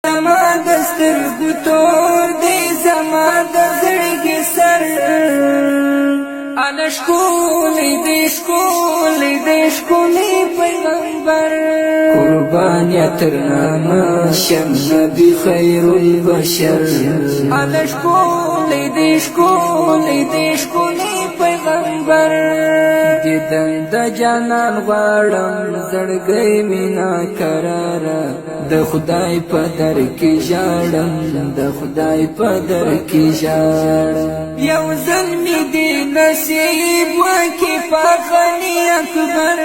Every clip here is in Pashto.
زما دسترګو تور دی زما د زړګي سر انا شکولی دی شکولی پیغمبر قربان یا ترناما شم نبی خیر البشر انا شکولی دی شکولی پیغمبر دیدن د جانان غواړم زړګی مینا قراره د خدای په در کې ژاړم د خدای په در کې ژاړم یو ځل مې دې نصیب وکړي په غني اکبر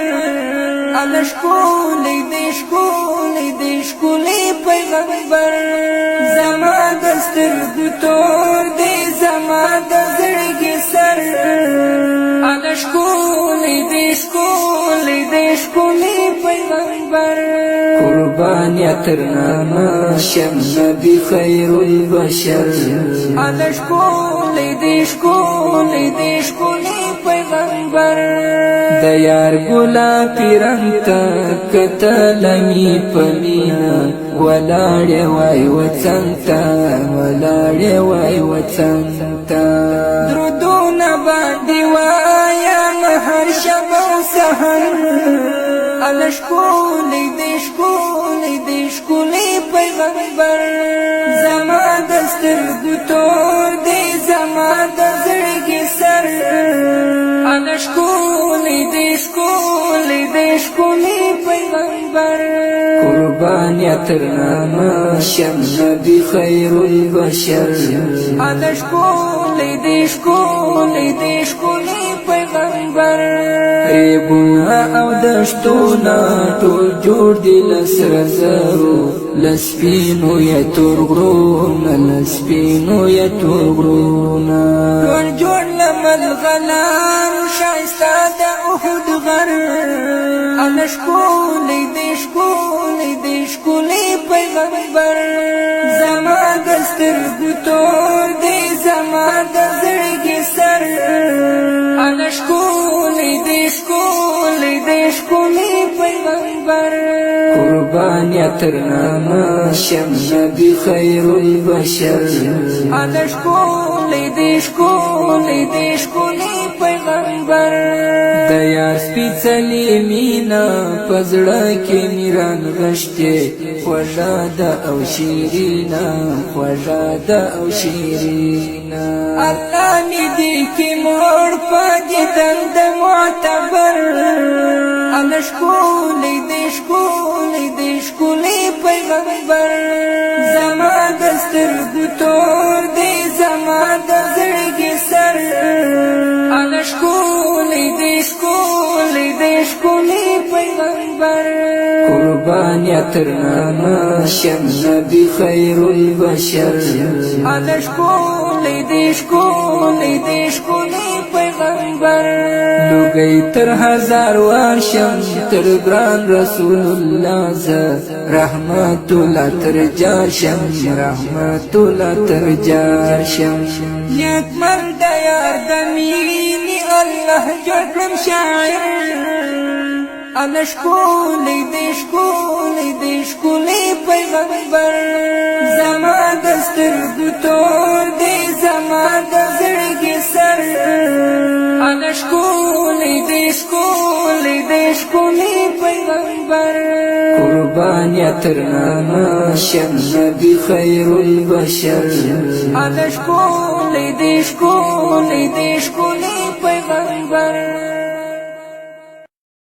الله ښکلی دی ښکلی پیغمبر زما د سترګو تور دی زما د زړګي سر الله ښکلی دی ښکلی پیغمبر قربان یا ترناما شم نبی خیر البشر الله ښکلی دی ښکلی پیغمبر د یار ګلابي رنګ ته کتلمی په مینا ولاړې وای وطن ته درودونه باندې وایم هر شب او سحر الله ښکلی دی ښکلی پیغمبر زما د سترګو تور دی زما د زړګي سر الله ښکلی دی ښکلی پیغمبر قربان یا ترناما شم نبی خیر البشر الله ښکلی دی ښکلی پیغمبر ریبونه او دشتونه ټول جوړ دي لسر زرو لسپینو یا تور غرونه ټول جوړ لملغلان شایسته د احد غر الله ښکلی دی ښکلی پیغمبر زما د سترګو تور دی زما د زړګي سر الله ښکلی دی ښکلی پیغمبر قربان یا ترناما شم نبی خیر البشر الله ښکلی دی ښکلی پیغمبر د یار سپېڅلې مینا په زړه کې میران غشتې خوږه ده او شیرینه الله مې دې کې موړ په دیدن د معتبر الله ښکلی دی ښکلی پیغمبر زما د سترګو تور دی زما د زړګي سر الله ښکلی دی ښکلی پیغمبر قربان یا ترناما شم نبی خیر البشر الله ښکلی دی ښکلی پیغمبر لوګي تر هزار واشم تر ګران رسول الله ز رحمت الله تر جاشم نیک مرد یار د مینې الله جوړم شاعر الله ښکلی دی ښکلی پیغمبر زما د سترګو تور دی زما د زړګي سر الله ښکلی دی ښکلی پیغمبر قربان یا ترناما شم نبی خیر البشر الله ښکلی دی ښکلی پیغمبر